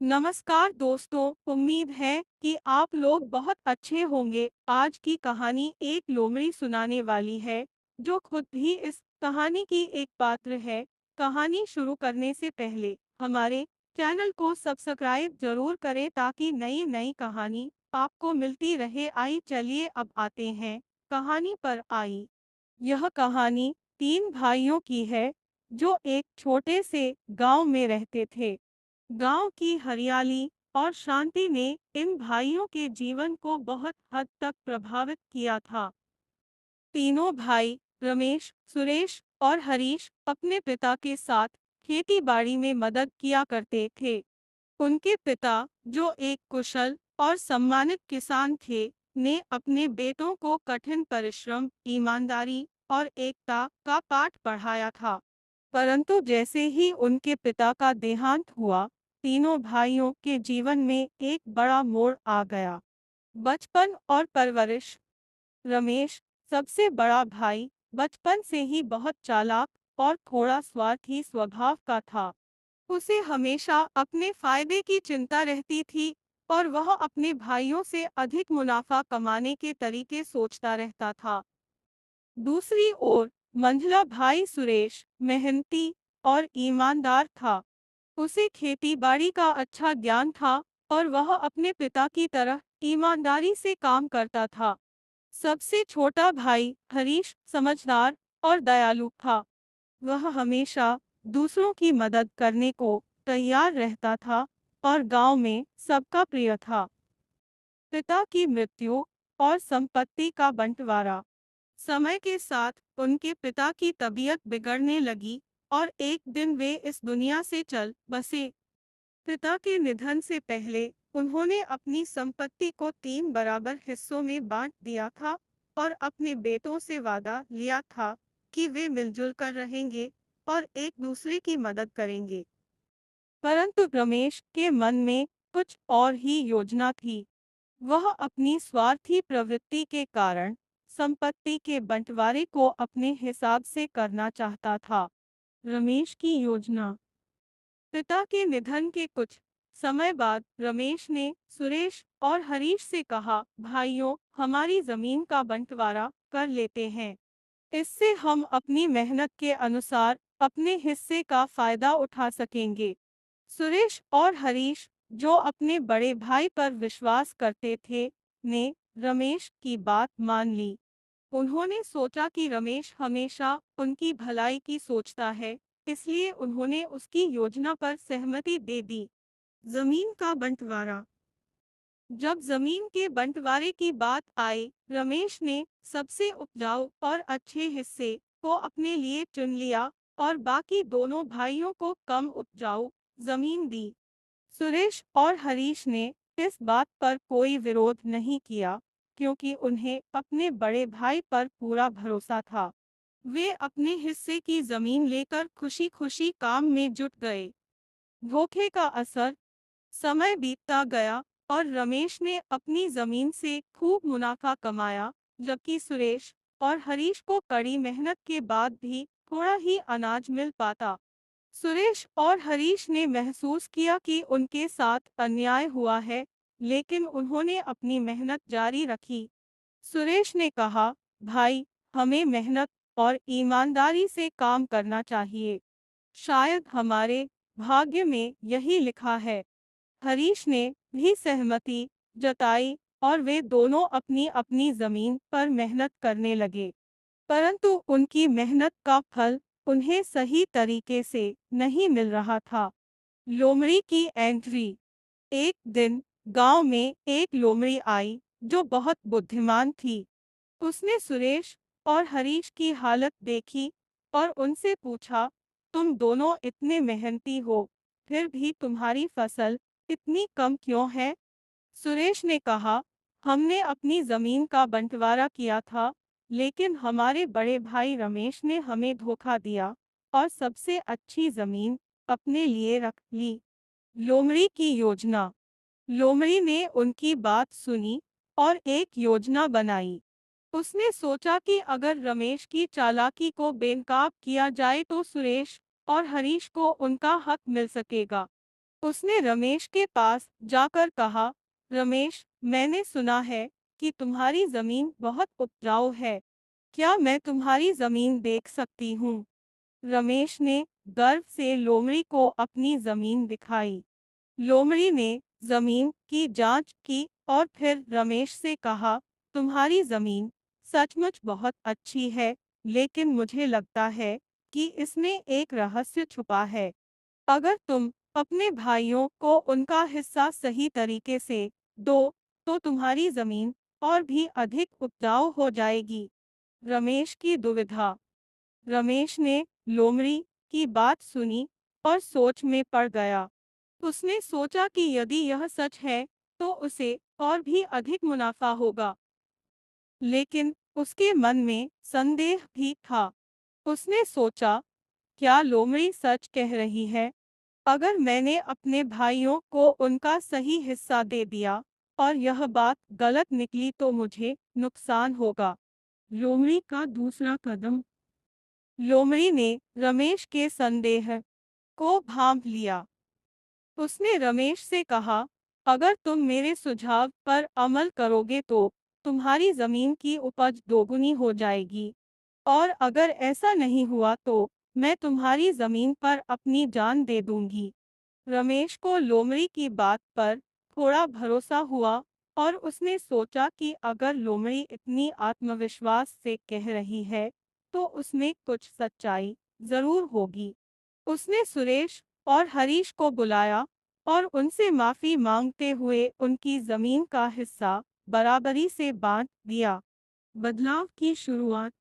नमस्कार दोस्तों, उम्मीद है कि आप लोग बहुत अच्छे होंगे। आज की कहानी एक लोमड़ी सुनाने वाली है, जो खुद भी इस कहानी की एक पात्र है। कहानी शुरू करने से पहले हमारे चैनल को सब्सक्राइब जरूर करें ताकि नई नई कहानी आपको मिलती रहे। चलिए अब आते हैं कहानी पर। यह कहानी तीन भाइयों की है, जो एक छोटे से गांव में रहते थे। गांव की हरियाली और शांति ने इन भाइयों के जीवन को बहुत हद तक प्रभावित किया था। तीनों भाई रमेश, सुरेश और हरीश अपने पिता के साथ खेती बाड़ी में मदद किया करते थे। उनके पिता, जो एक कुशल और सम्मानित किसान थे, ने अपने बेटों को कठिन परिश्रम, ईमानदारी और एकता का पाठ पढ़ाया था। परंतु जैसे ही उनके पिता का देहांत हुआ, तीनों भाइयों के जीवन में एक बड़ा मोड़ आ गया। बचपन और परवरिश। रमेश, सबसे बड़ा भाई, बचपन से ही बहुत चालाक और थोड़ा स्वार्थी स्वभाव का था। उसे हमेशा अपने फायदे की चिंता रहती थी और वह अपने भाइयों से अधिक मुनाफा कमाने के तरीके सोचता रहता था। दूसरी ओर मंझला भाई सुरेश मेहनती और ईमानदार था। उसे खेती बाड़ी का अच्छा ज्ञान था और वह अपने पिता की तरह ईमानदारी से काम करता था। सबसे छोटा भाई हरीश समझदार और दयालु था। वह हमेशा दूसरों की मदद करने को तैयार रहता था और गांव में सबका प्रिय था। पिता की मृत्यु और संपत्ति का बंटवारा। समय के साथ उनके पिता की तबीयत बिगड़ने लगी और एक दिन वे इस दुनिया से चल बसे। पिता के निधन से पहले उन्होंने अपनी संपत्ति को 3 बराबर हिस्सों में बांट दिया था और अपने बेटों से वादा लिया था कि वे मिलजुल कर रहेंगे और एक दूसरे की मदद करेंगे। परंतु रमेश के मन में कुछ और ही योजना थी। वह अपनी स्वार्थी प्रवृत्ति के कारण संपत्ति के बंटवारे को अपने हिसाब से करना चाहता था। रमेश की योजना। पिता के निधन के कुछ समय बाद रमेश ने सुरेश और हरीश से कहा, भाइयों, हमारी जमीन का बंटवारा कर लेते हैं। इससे हम अपनी मेहनत के अनुसार अपने हिस्से का फायदा उठा सकेंगे। सुरेश और हरीश, जो अपने बड़े भाई पर विश्वास करते थे, ने रमेश की बात मान ली। उन्होंने सोचा कि रमेश हमेशा उनकी भलाई की सोचता है, इसलिए उन्होंने उसकी योजना पर सहमति दे दी। जमीन का बंटवारा। जब जमीन के बंटवारे की बात आई, रमेश ने सबसे उपजाऊ और अच्छे हिस्से को अपने लिए चुन लिया और बाकी दोनों भाइयों को कम उपजाऊ जमीन दी। सुरेश और हरीश ने इस बात पर कोई विरोध नहीं किया, क्योंकि उन्हें अपने बड़े भाई पर पूरा भरोसा था। वे अपने हिस्से की जमीन लेकर खुशी-खुशी काम में जुट गए। धोखे का असर। समय बीतता गया और रमेश ने अपनी जमीन से खूब मुनाफा कमाया, जबकि सुरेश और हरीश को कड़ी मेहनत के बाद भी थोड़ा ही अनाज मिल पाता। सुरेश और हरीश ने महसूस किया कि उनके साथ अन्याय हुआ है, लेकिन उन्होंने अपनी मेहनत जारी रखी। सुरेश ने कहा, भाई, हमें मेहनत और ईमानदारी से काम करना चाहिए। शायद हमारे भाग्य में यही लिखा है। हरीश ने भी सहमति जताई और वे दोनों अपनी अपनी जमीन पर मेहनत करने लगे। परंतु उनकी मेहनत का फल उन्हें सही तरीके से नहीं मिल रहा था। लोमड़ी की एंट्री। एक दिन गांव में एक लोमड़ी आई, जो बहुत बुद्धिमान थी। उसने सुरेश और हरीश की हालत देखी और उनसे पूछा, तुम दोनों इतने मेहनती हो, फिर भी तुम्हारी फसल इतनी कम क्यों है? सुरेश ने कहा, हमने अपनी जमीन का बंटवारा किया था, लेकिन हमारे बड़े भाई रमेश ने हमें धोखा दिया और सबसे अच्छी जमीन अपने लिए रख ली। लोमड़ी की योजना। लोमड़ी ने उनकी बात सुनी और एक योजना बनाई। उसने सोचा कि अगर रमेश की चालाकी को बेनकाब किया जाए तो सुरेश और हरीश को उनका हक मिल सकेगा। उसने रमेश के पास जाकर कहा, रमेश, मैंने सुना है कि तुम्हारी जमीन बहुत उपजाऊ है। क्या मैं तुम्हारी जमीन देख सकती हूँ? रमेश ने गर्व से लोमड़ी को अपनी जमीन दिखाई। लोमड़ी ने जमीन की जांच की और फिर रमेश से कहा, तुम्हारी जमीन सचमुच बहुत अच्छी है, लेकिन मुझे लगता है कि इसमें एक रहस्य छुपा है। अगर तुम अपने भाइयों को उनका हिस्सा सही तरीके से दो, तो तुम्हारी जमीन और भी अधिक उपजाऊ हो जाएगी। रमेश की दुविधा। रमेश ने लोमड़ी की बात सुनी और सोच में पड़ गया। उसने सोचा कि यदि यह सच है, तो उसे और भी अधिक मुनाफा होगा। लेकिन उसके मन में संदेह भी था। उसने सोचा, क्या लोमड़ी सच कह रही है? अगर मैंने अपने भाइयों को उनका सही हिस्सा दे दिया और यह बात गलत निकली तो मुझे नुकसान होगा। लोमड़ी का दूसरा कदम। लोमड़ी ने रमेश के संदेह को भांप लिया। उसने रमेश से कहा, अगर तुम मेरे सुझाव पर अमल करोगे तो तुम्हारी जमीन की उपज दोगुनी हो जाएगी, और अगर ऐसा नहीं हुआ तो मैं तुम्हारी जमीन पर अपनी जान दे दूंगी। रमेश को लोमड़ी की बात पर थोड़ा भरोसा हुआ और उसने सोचा कि अगर लोमड़ी इतनी आत्मविश्वास से कह रही है, तो उसमें कुछ सच्चाई जरूर होगी। उसने सुरेश और हरीश को बुलाया और उनसे माफी मांगते हुए उनकी जमीन का हिस्सा बराबरी से बांट दिया। बदलाव की शुरुआत।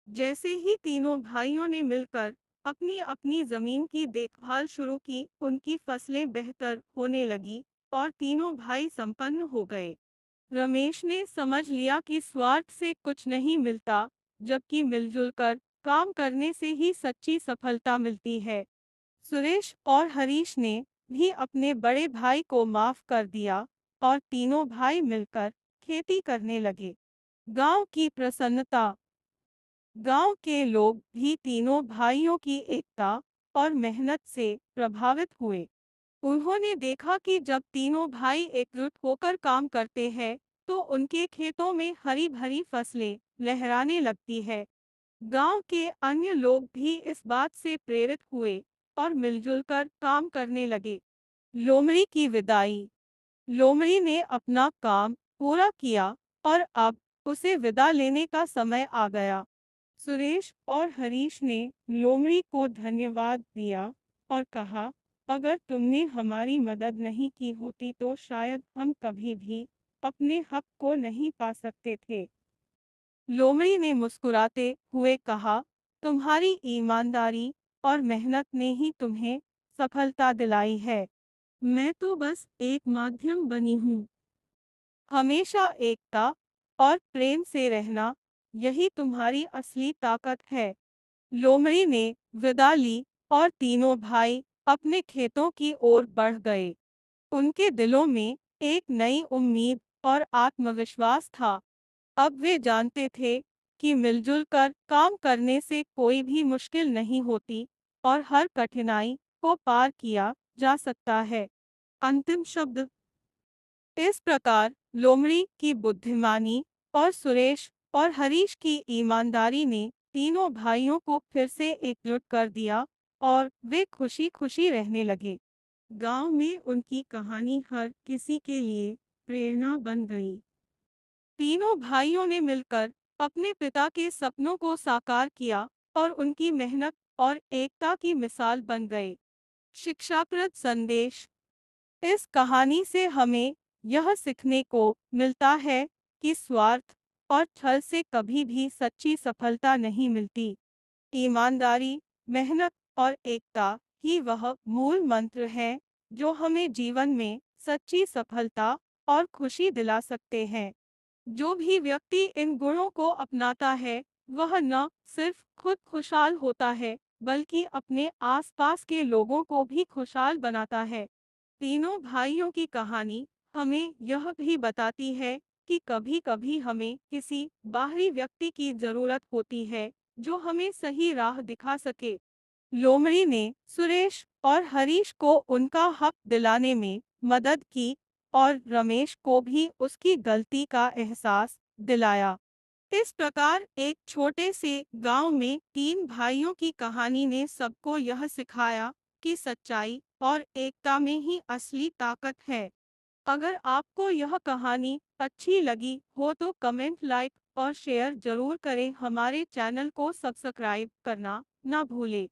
जैसे ही तीनों भाइयों ने मिलकर अपनी अपनी जमीन की देखभाल शुरू की, उनकी फसलें बेहतर होने लगी और तीनों भाई संपन्न हो गए। रमेश ने समझ लिया कि स्वार्थ से कुछ नहीं मिलता, जबकि मिलजुल कर काम करने से ही सच्ची सफलता मिलती है। सुरेश और हरीश ने भी अपने बड़े भाई को माफ कर दिया और तीनों भाई मिलकर खेती करने लगे। गांव की प्रसन्नता। गांव के लोग भी तीनों भाइयों की एकता और मेहनत से प्रभावित हुए। उन्होंने देखा कि जब तीनों भाई एकजुट होकर काम करते हैं, तो उनके खेतों में हरी भरी फसलें लहराने लगती है। गांव के अन्य लोग भी इस बात से प्रेरित हुए और मिलजुल कर काम करने लगे। लोमड़ी की विदाई। लोमड़ी ने अपना काम पूरा किया और अब उसे विदा लेने का समय आ गया। सुरेश और हरीश ने लोमड़ी को धन्यवाद दिया और कहा, अगर तुमने हमारी मदद नहीं की होती तो शायद हम कभी भी अपने हक को नहीं पा सकते थे। लोमड़ी ने मुस्कुराते हुए कहा, तुम्हारी ईमानदारी और मेहनत ने ही तुम्हें सफलता दिलाई है। मैं तो बस एक माध्यम बनी हूँ। हमेशा एकता और प्रेम से रहना, यही तुम्हारी असली ताकत है। लोमड़ी ने विदा ली और तीनों भाई अपने खेतों की ओर बढ़ गए। उनके दिलों में एक नई उम्मीद और आत्मविश्वास था। अब वे जानते थे कि मिलजुल कर काम करने से कोई भी मुश्किल नहीं होती और हर कठिनाई को पार किया जा सकता है। अंतिम शब्द। इस प्रकार लोमड़ी की बुद्धिमानी और सुरेश और हरीश की ईमानदारी ने तीनों भाइयों को फिर से एकजुट कर दिया और वे खुशी खुशी रहने लगे। गांव में उनकी कहानी हर किसी के लिए प्रेरणा बन गई। तीनों भाइयों ने मिलकर अपने पिता के सपनों को साकार किया और उनकी मेहनत और एकता की मिसाल बन गए। शिक्षाप्रद संदेश। इस कहानी से हमें यह सीखने को मिलता है कि स्वार्थ और छल से कभी भी सच्ची सफलता नहीं मिलती। ईमानदारी, मेहनत और एकता ही वह मूल मंत्र है जो हमें जीवन में सच्ची सफलता और खुशी दिला सकते हैं। जो भी व्यक्ति इन गुणों को अपनाता है, वह न सिर्फ खुद खुशहाल होता है, बल्कि अपने आसपास के लोगों को भी खुशहाल बनाता है। तीनों भाइयों की कहानी हमें यह भी बताती है कि कभी-कभी हमें किसी बाहरी व्यक्ति की जरूरत होती है, जो हमें सही राह दिखा सके। लोमड़ी ने सुरेश और हरीश को उनका हक दिलाने में मदद की और रमेश को भी उसकी गलती का एहसास दिलाया। इस प्रकार एक छोटे से गांव में तीन भाइयों की कहानी ने सबको यह सिखाया कि सच्चाई और एकता में ही असली ताकत है। अगर आपको यह कहानी अच्छी लगी हो तो कमेंट, लाइक और शेयर जरूर करें। हमारे चैनल को सब्सक्राइब करना ना भूलें।